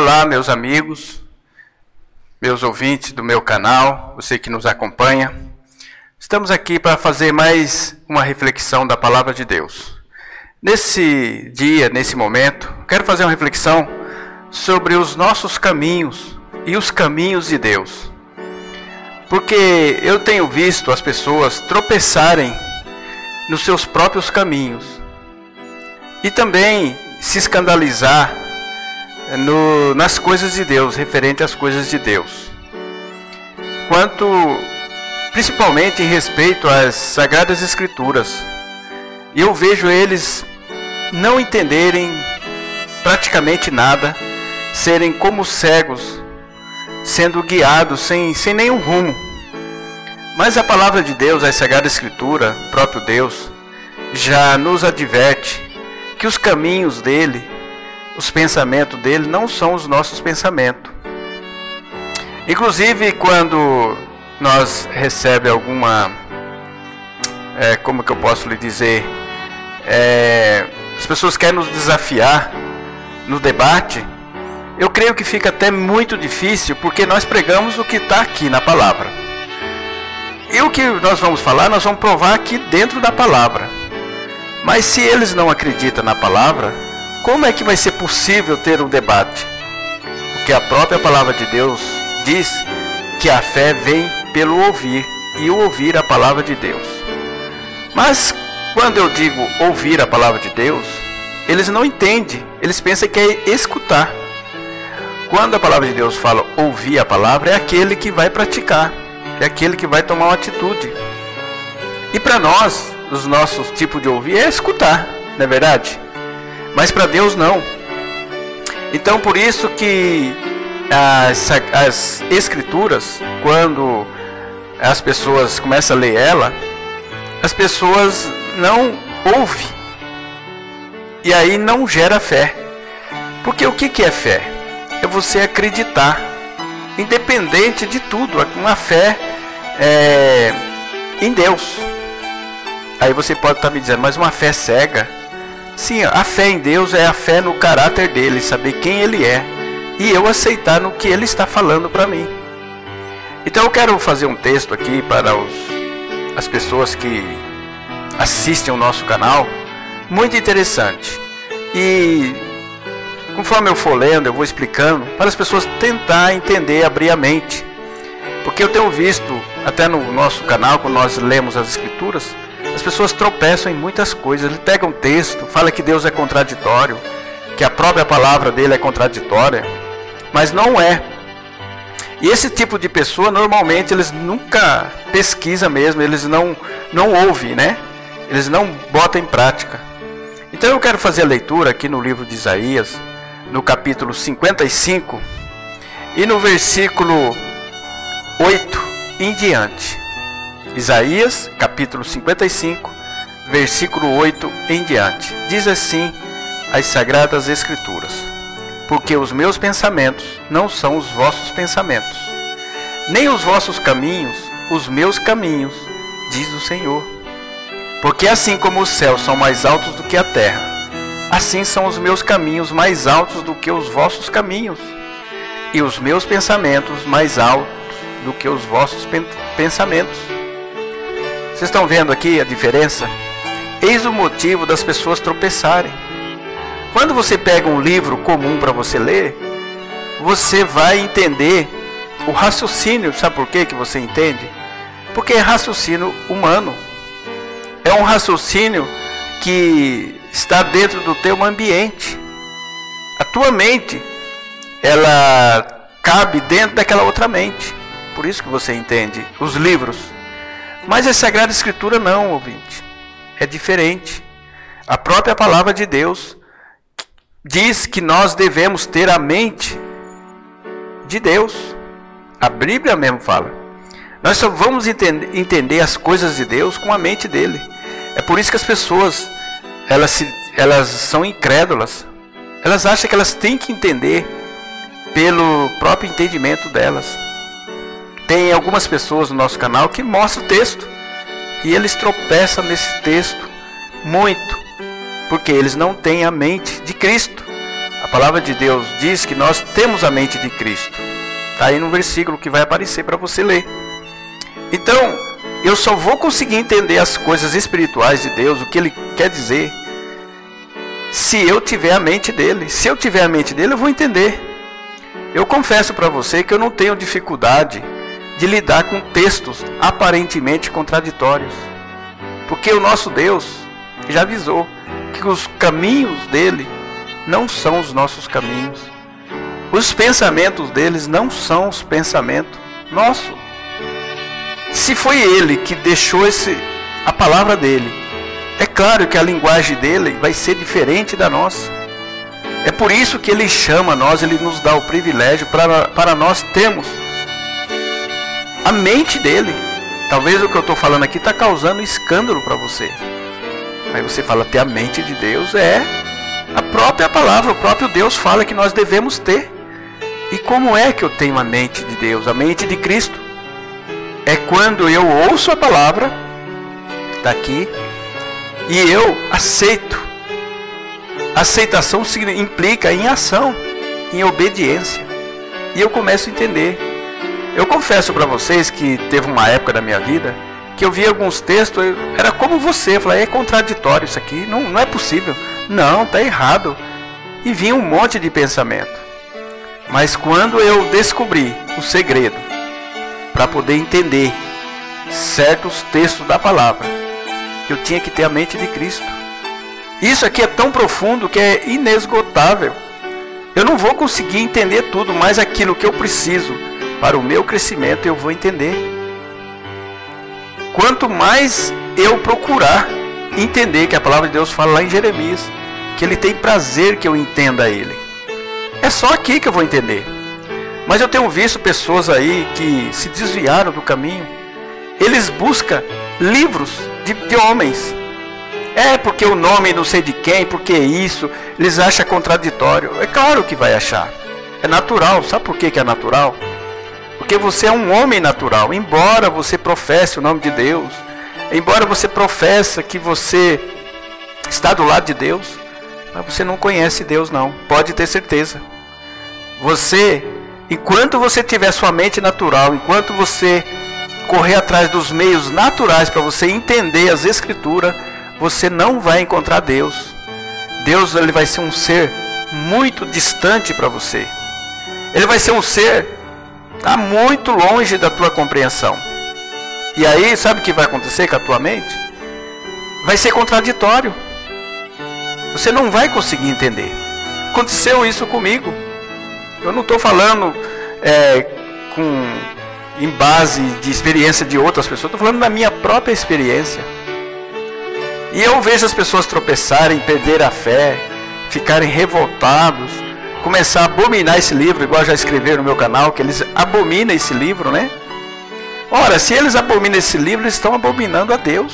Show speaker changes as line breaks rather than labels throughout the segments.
Olá, meus amigos, meus ouvintes do meu canal, você que nos acompanha. Estamos aqui para fazer mais uma reflexão da Palavra de Deus. Nesse dia, nesse momento, quero fazer uma reflexão sobre os nossos caminhos e os caminhos de Deus. Porque eu tenho visto as pessoas tropeçarem nos seus próprios caminhos e também se escandalizar nas coisas de Deus, referente às coisas de Deus. Principalmente em respeito às Sagradas Escrituras. E eu vejo eles não entenderem praticamente nada, serem como cegos, sendo guiados sem nenhum rumo. Mas a Palavra de Deus, a Sagrada Escritura, o próprio Deus, já nos adverte que os caminhos dele, os pensamentos dele não são os nossos pensamentos. Inclusive quando nós recebemos alguma, como que eu posso lhe dizer, as pessoas querem nos desafiar no debate, eu creio que fica até muito difícil, porque nós pregamos o que está aqui na palavra. E o que nós vamos falar, nós vamos provar aqui dentro da palavra. Mas se eles não acreditam na palavra, como é que vai ser possível ter um debate? Porque a própria palavra de Deus diz que a fé vem pelo ouvir, e o ouvir a palavra de Deus. Mas quando eu digo ouvir a palavra de Deus, eles não entendem, eles pensam que é escutar. Quando a palavra de Deus fala ouvir a palavra, é aquele que vai praticar, é aquele que vai tomar uma atitude. E para nós, os nossos tipos de ouvir é escutar, não é verdade? Mas para Deus não. Então por isso que as Escrituras, quando as pessoas começam a ler ela, as pessoas não ouvem. E aí não gera fé. Porque o que é fé? É você acreditar, independente de tudo, uma fé em Deus. Aí você pode estar me dizendo, mas uma fé cega? Sim, a fé em Deus é a fé no caráter dele, saber quem ele é, e eu aceitar no que ele está falando para mim. Então eu quero fazer um texto aqui para as pessoas que assistem o nosso canal, muito interessante. E conforme eu for lendo, eu vou explicando, para as pessoas tentar entender, abrir a mente. Porque eu tenho visto, até no nosso canal, quando nós lemos as Escrituras, as pessoas tropeçam em muitas coisas. Ele pega um texto, fala que Deus é contraditório, que a própria palavra dele é contraditória, mas não é. E esse tipo de pessoa, normalmente, eles nunca pesquisam mesmo, eles não ouvem, né? Eles não botam em prática. Então eu quero fazer a leitura aqui no livro de Isaías, no capítulo 55, e no versículo 8 em diante. Isaías, capítulo 55, versículo 8 em diante. Diz assim as Sagradas Escrituras: porque os meus pensamentos não são os vossos pensamentos, nem os vossos caminhos os meus caminhos, diz o Senhor. Porque assim como os céus são mais altos do que a terra, assim são os meus caminhos mais altos do que os vossos caminhos, e os meus pensamentos mais altos do que os vossos pensamentos. Vocês estão vendo aqui a diferença? Eis o motivo das pessoas tropeçarem. Quando você pega um livro comum para você ler, você vai entender o raciocínio. Sabe por que você entende? Porque é raciocínio humano. É um raciocínio que está dentro do teu ambiente. A tua mente, ela cabe dentro daquela outra mente. Por isso que você entende os livros. Mas a Sagrada Escritura não, ouvinte. É diferente. A própria palavra de Deus diz que nós devemos ter a mente de Deus. A Bíblia mesmo fala. Nós só vamos entender as coisas de Deus com a mente dele. É por isso que as pessoas, elas são incrédulas. Elas acham que elas têm que entender pelo próprio entendimento delas. Tem algumas pessoas no nosso canal que mostram o texto e eles tropeçam nesse texto muito, porque eles não têm a mente de Cristo. A palavra de Deus diz que nós temos a mente de Cristo. Está aí no versículo que vai aparecer para você ler. Então, eu só vou conseguir entender as coisas espirituais de Deus, o que Ele quer dizer, se eu tiver a mente dele. Se eu tiver a mente dele, eu vou entender. Eu confesso para você que eu não tenho dificuldade de lidar com textos aparentemente contraditórios. Porque o nosso Deus já avisou que os caminhos dele não são os nossos caminhos. Os pensamentos deles não são os pensamentos nossos. Se foi ele que deixou a palavra dele, é claro que a linguagem dele vai ser diferente da nossa. É por isso que ele chama nós, ele nos dá o privilégio para nós termos a mente dele. Talvez o que eu estou falando aqui está causando escândalo para você. Aí você fala, ter a mente de Deus é a própria palavra, o próprio Deus fala que nós devemos ter. E como é que eu tenho a mente de Deus, a mente de Cristo? É quando eu ouço a palavra, está aqui, e eu aceito. Aceitação implica em ação, em obediência. E eu começo a entender. Eu confesso para vocês que teve uma época da minha vida que eu via alguns textos, era como você, eu falei, é contraditório isso aqui, não é possível. Não, está errado. E vinha um monte de pensamento. Mas quando eu descobri o segredo para poder entender certos textos da palavra, eu tinha que ter a mente de Cristo. Isso aqui é tão profundo que é inesgotável. Eu não vou conseguir entender tudo, mas aquilo que eu preciso para o meu crescimento eu vou entender. Quanto mais eu procurar entender, que a palavra de Deus fala lá em Jeremias, que Ele tem prazer que eu entenda Ele. É só aqui que eu vou entender. Mas eu tenho visto pessoas aí que se desviaram do caminho. Eles buscam livros de homens. É porque o nome não sei de quem, porque isso, eles acham contraditório. É claro que vai achar. É natural. Sabe por que é natural? Porque você é um homem natural. Embora você professe o nome de Deus, embora você professe que você está do lado de Deus, mas você não conhece Deus não. Pode ter certeza. Você, enquanto você tiver sua mente natural, enquanto você correr atrás dos meios naturais para você entender as Escrituras, você não vai encontrar Deus. Deus, ele vai ser um ser muito distante para você. Ele vai ser um ser está muito longe da tua compreensão. E aí, sabe o que vai acontecer com a tua mente? Vai ser contraditório. Você não vai conseguir entender. Aconteceu isso comigo. Eu não estou falando em base de experiência de outras pessoas. Estou falando da minha própria experiência. E eu vejo as pessoas tropeçarem, perder a fé, ficarem revoltados, começar a abominar esse livro, igual já escreveram no meu canal, que eles abominam esse livro, né? Ora, se eles abominam esse livro, eles estão abominando a Deus.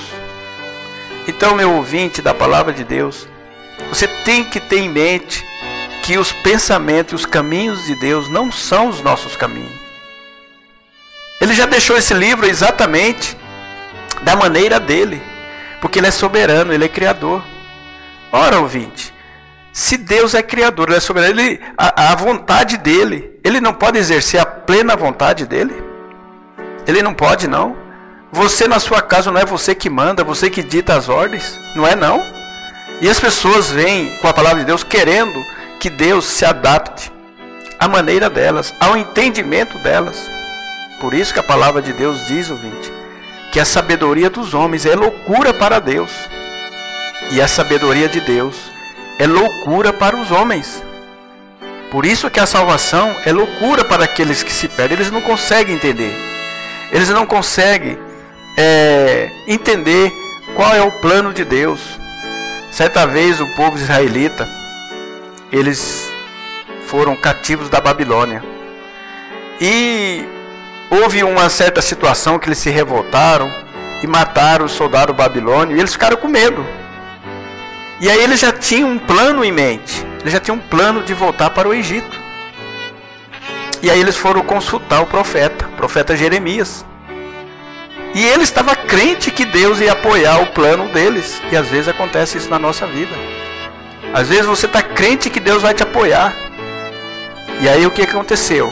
Então, meu ouvinte da palavra de Deus, você tem que ter em mente que os pensamentos e os caminhos de Deus não são os nossos caminhos. Ele já deixou esse livro exatamente da maneira dele, porque ele é soberano, ele é criador. Ora, ouvinte, se Deus é criador, ele é soberano, a vontade dele, ele não pode exercer a plena vontade dele? Ele não pode, não? Você na sua casa não é você que manda, você que dita as ordens? Não é, não? E as pessoas vêm com a palavra de Deus querendo que Deus se adapte à maneira delas, ao entendimento delas. Por isso que a palavra de Deus diz, ouvinte, que a sabedoria dos homens é loucura para Deus. E a sabedoria de Deus é loucura para os homens. Por isso que a salvação é loucura para aqueles que se perdem. Eles não conseguem entender. Eles não conseguem entender qual é o plano de Deus. Certa vez o povo israelita, eles foram cativos da Babilônia. E houve uma certa situação que eles se revoltaram e mataram os soldados babilônios. E eles ficaram com medo. E aí eles já tinham um plano em mente. Eles já tinham um plano de voltar para o Egito. E aí eles foram consultar o profeta Jeremias. E ele estava crente que Deus ia apoiar o plano deles. E às vezes acontece isso na nossa vida. Às vezes você está crente que Deus vai te apoiar. E aí o que aconteceu?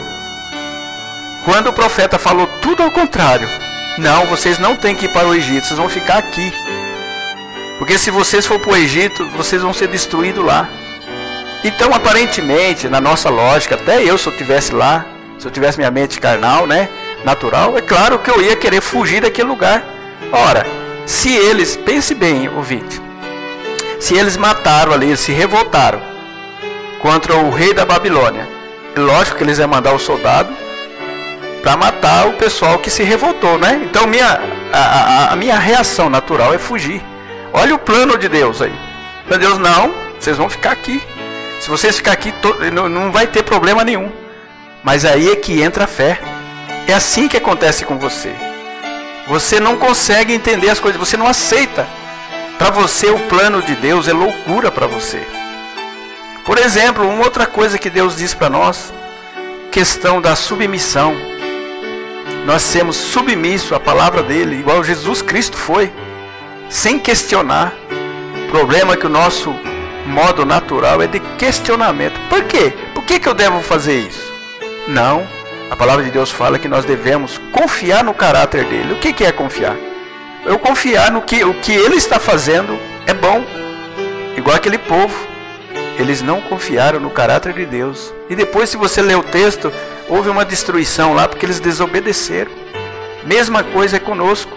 Quando o profeta falou tudo ao contrário. Não, vocês não têm que ir para o Egito, vocês vão ficar aqui. Porque se vocês for para o Egito, vocês vão ser destruídos lá. Então, aparentemente, na nossa lógica, até eu, se eu estivesse lá, se eu tivesse minha mente carnal, né, natural, é claro que eu ia querer fugir daquele lugar. Ora, se eles, pense bem, ouvinte, se eles mataram ali, eles se revoltaram contra o rei da Babilônia, é lógico que eles iam mandar o soldado para matar o pessoal que se revoltou, né? Então a minha reação natural é fugir. Olha o plano de Deus aí. Meu Deus, não, vocês vão ficar aqui. Se vocês ficar aqui, não vai ter problema nenhum. Mas aí é que entra a fé. É assim que acontece com você. Você não consegue entender as coisas, você não aceita. Para você o plano de Deus é loucura para você. Por exemplo, uma outra coisa que Deus diz para nós, questão da submissão. Nós sermos submissos à palavra dele, igual Jesus Cristo foi, sem questionar. O problema é que o nosso modo natural é de questionamento. Por quê? Por que eu devo fazer isso? Não, a palavra de Deus fala que nós devemos confiar no caráter dele. O que é confiar? Eu confiar no que o que ele está fazendo é bom. Igual aquele povo, eles não confiaram no caráter de Deus. E depois, se você ler o texto, houve uma destruição lá porque eles desobedeceram. Mesma coisa é conosco.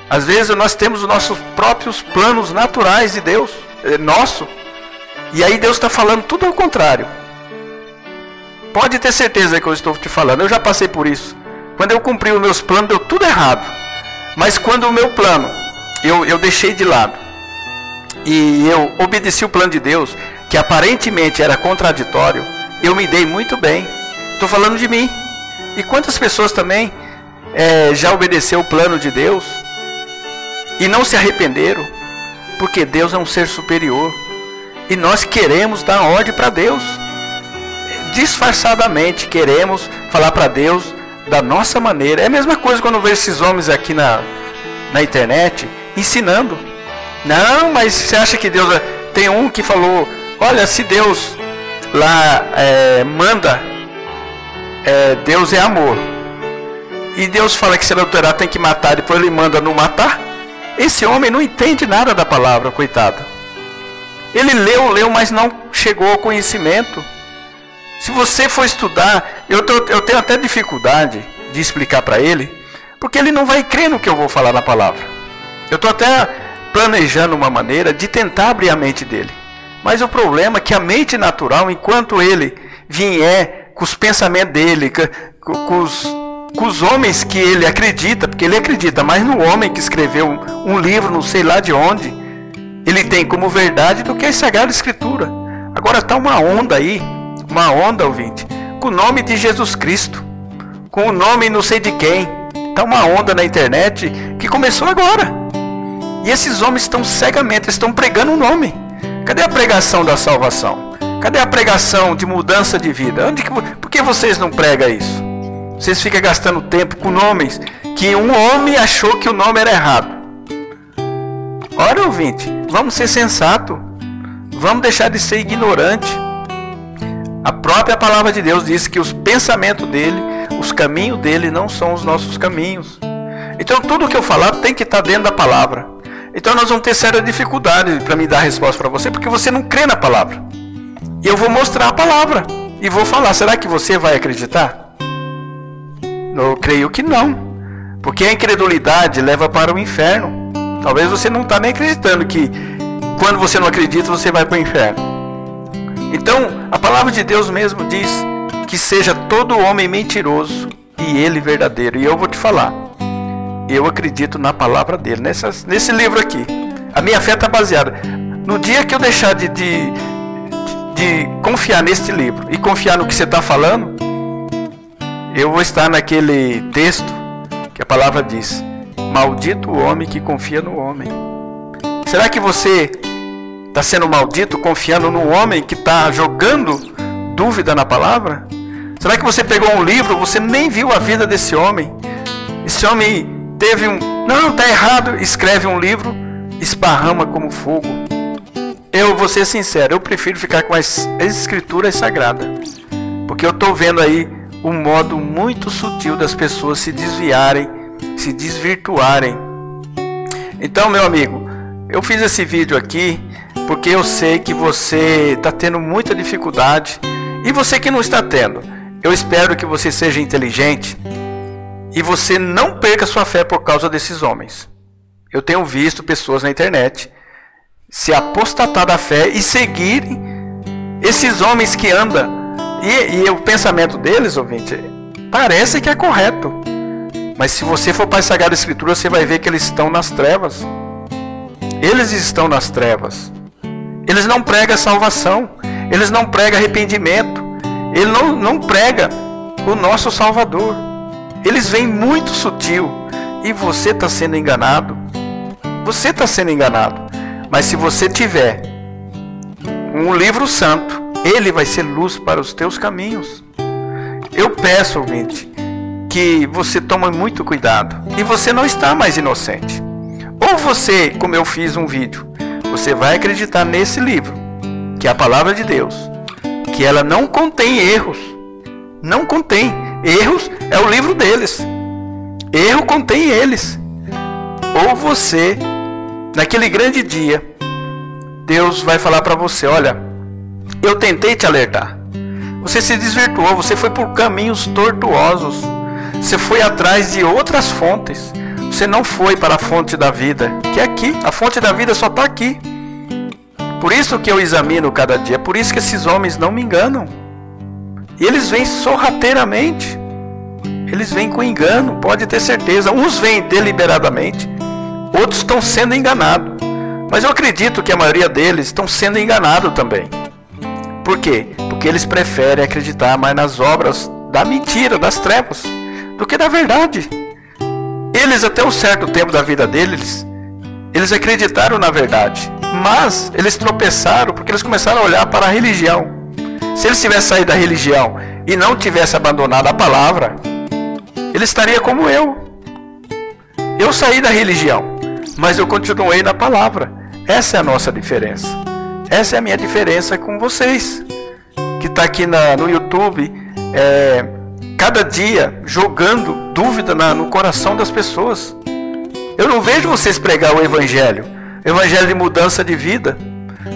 Às vezes nós temos os nossos próprios planos naturais de Deus, nosso, e aí Deus está falando tudo ao contrário. Pode ter certeza que eu estou te falando, eu já passei por isso. Quando eu cumpri os meus planos, deu tudo errado. Mas quando o meu plano, eu deixei de lado, e eu obedeci o plano de Deus, que aparentemente era contraditório, eu me dei muito bem. Estou falando de mim. E quantas pessoas também já obedeceu o plano de Deus e não se arrependeram, porque Deus é um ser superior e nós queremos dar ordem para Deus, disfarçadamente queremos falar para Deus da nossa maneira. É a mesma coisa quando eu vejo esses homens aqui na internet ensinando. Não, mas você acha que Deus... Tem um que falou, olha, se Deus lá manda, Deus é amor, e Deus fala que se adulterar tem que matar, depois ele manda não matar. Esse homem não entende nada da palavra, coitado. Ele leu, mas não chegou ao conhecimento. Se você for estudar, eu tenho até dificuldade de explicar para ele, porque ele não vai crer no que eu vou falar na palavra. Eu estou até planejando uma maneira de tentar abrir a mente dele. Mas o problema é que a mente natural, enquanto ele vier com os pensamentos dele, com os homens que ele acredita, porque ele acredita mais no homem que escreveu um livro, não sei lá de onde, ele tem como verdade do que a Sagrada Escritura. Agora está uma onda aí, uma onda, ouvinte, com o nome de Jesus Cristo, com o nome não sei de quem. Está uma onda na internet que começou agora. E esses homens estão cegamente, estão pregando o nome. Cadê a pregação da salvação? Cadê a pregação de mudança de vida? Por que vocês não pregam isso? Vocês ficam gastando tempo com nomes que um homem achou que o nome era errado. Ora, ouvinte, vamos ser sensatos. Vamos deixar de ser ignorante. A própria palavra de Deus diz que os pensamentos dele, os caminhos dele não são os nossos caminhos. Então tudo que eu falar tem que estar dentro da palavra. Então nós vamos ter séria dificuldade para me dar a resposta para você, porque você não crê na palavra. E eu vou mostrar a palavra e vou falar. Será que você vai acreditar? Eu creio que não, porque a incredulidade leva para o inferno. Talvez você não está nem acreditando que quando você não acredita você vai para o inferno. Então a palavra de Deus mesmo diz que seja todo homem mentiroso e ele verdadeiro. E eu vou te falar, eu acredito na palavra dele, nesse livro aqui. A minha fé está baseada. No dia que eu deixar de confiar neste livro e confiar no que você está falando, eu vou estar naquele texto que a palavra diz: maldito o homem que confia no homem. Será que você está sendo maldito confiando no homem que está jogando dúvida na palavra? Será que você pegou um livro, você nem viu a vida desse homem? Esse homem teve não, está errado, escreve um livro, esparrama como fogo. eu vou ser sincero, eu prefiro ficar com as escrituras sagradas. Porque eu estou vendo aí um modo muito sutil das pessoas se desviarem, se desvirtuarem. Então, meu amigo, eu fiz esse vídeo aqui porque eu sei que você está tendo muita dificuldade. E você que não está tendo, eu espero que você seja inteligente e você não perca sua fé por causa desses homens. Eu tenho visto pessoas na internet se apostatar da fé e seguirem esses homens que andam. E o pensamento deles, ouvinte, parece que é correto. Mas se você for para a Sagrada Escritura, você vai ver que eles estão nas trevas. Eles estão nas trevas. Eles não pregam salvação. Eles não pregam arrependimento. Ele não prega o nosso Salvador. Eles vêm muito sutil. E você está sendo enganado. Você está sendo enganado. Mas se você tiver um livro santo, ele vai ser luz para os teus caminhos. Eu peço, ouvinte, que você tome muito cuidado. E você não está mais inocente. Ou você, como eu fiz um vídeo, você vai acreditar nesse livro, que é a palavra de Deus, que ela não contém erros. Não contém. Erros é o livro deles. Erro contém eles. Ou você, naquele grande dia, Deus vai falar para você, olha, eu tentei te alertar. Você se desvirtuou, você foi por caminhos tortuosos. Você foi atrás de outras fontes. Você não foi para a fonte da vida, que é aqui. A fonte da vida só está aqui. Por isso que eu examino cada dia. Por isso que esses homens não me enganam. E eles vêm sorrateiramente. Eles vêm com engano, pode ter certeza. Uns vêm deliberadamente, outros estão sendo enganados. Mas eu acredito que a maioria deles estão sendo enganados também. Por quê? Porque eles preferem acreditar mais nas obras da mentira, das trevas, do que da verdade. Eles, até um certo tempo da vida deles, eles acreditaram na verdade. Mas eles tropeçaram porque eles começaram a olhar para a religião. Se eles tivessem saído da religião e não tivessem abandonado a palavra, ele estaria como eu. Eu saí da religião, mas eu continuei na palavra. Essa é a nossa diferença. Essa é a minha diferença com vocês, que está aqui no YouTube, cada dia jogando dúvida no coração das pessoas. Eu não vejo vocês pregar o evangelho de mudança de vida,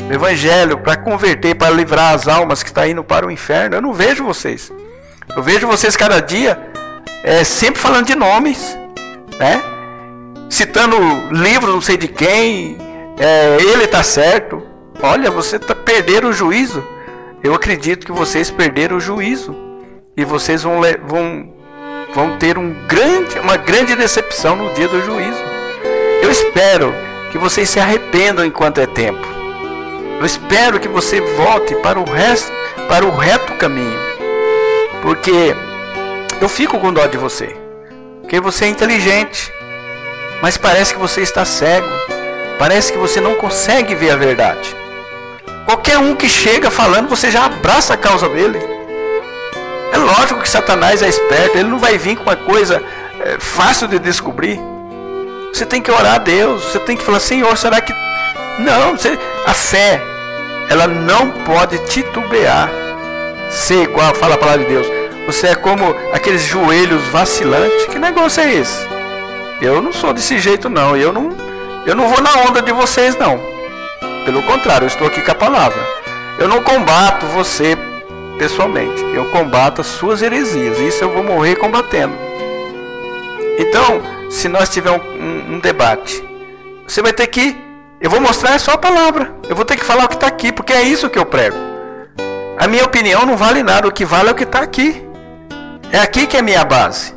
o evangelho para converter, para livrar as almas que estão indo para o inferno. Eu não vejo vocês. Eu vejo vocês cada dia sempre falando de nomes, né? Citando livros não sei de quem, ele está certo. Olha, você está perdendo o juízo. Eu acredito que vocês perderam o juízo. E vocês vão ter uma grande decepção no dia do juízo. Eu espero que vocês se arrependam enquanto é tempo. Eu espero que você volte para o reto caminho. Porque eu fico com dó de você. Porque você é inteligente. Mas parece que você está cego. Parece que você não consegue ver a verdade. Qualquer um que chega falando, você já abraça a causa dele. É lógico que Satanás é esperto. Ele não vai vir com uma coisa fácil de descobrir. Você tem que orar a Deus. Você tem que falar, Senhor, será que... Não, a fé, ela não pode titubear. Ser igual, fala a palavra de Deus. Você é como aqueles joelhos vacilantes. Que negócio é esse? Eu não sou desse jeito não. Eu não vou na onda de vocês não. Pelo contrário, eu estou aqui com a palavra. Eu não combato você pessoalmente. Eu combato as suas heresias. Isso eu vou morrer combatendo. Então, se nós tivermos um debate, você vai ter que... Eu vou mostrar só a palavra. Eu vou ter que falar o que está aqui, porque é isso que eu prego. A minha opinião não vale nada. O que vale é o que está aqui. É aqui que é a minha base.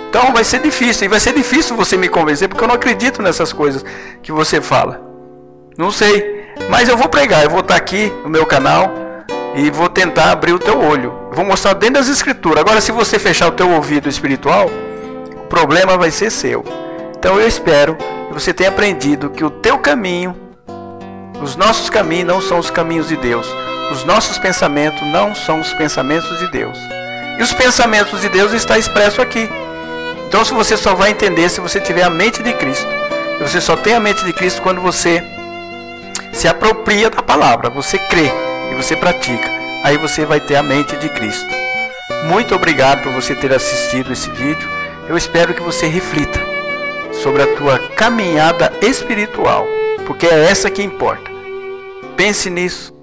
Então vai ser difícil. E vai ser difícil você me convencer, porque eu não acredito nessas coisas que você fala. Não sei. Mas eu vou pregar, eu vou estar aqui no meu canal e vou tentar abrir o teu olho. Eu vou mostrar dentro das escrituras. Agora, se você fechar o teu ouvido espiritual, o problema vai ser seu. Então eu espero que você tenha aprendido que o teu caminho, os nossos caminhos não são os caminhos de Deus. Os nossos pensamentos não são os pensamentos de Deus. E os pensamentos de Deus estão expressos aqui. Então se você só vai entender se você tiver a mente de Cristo. Você só tem a mente de Cristo quando você se apropria da palavra, você crê e você pratica, aí você vai ter a mente de Cristo. Muito obrigado por você ter assistido esse vídeo. Eu espero que você reflita sobre a tua caminhada espiritual, porque é essa que importa. Pense nisso.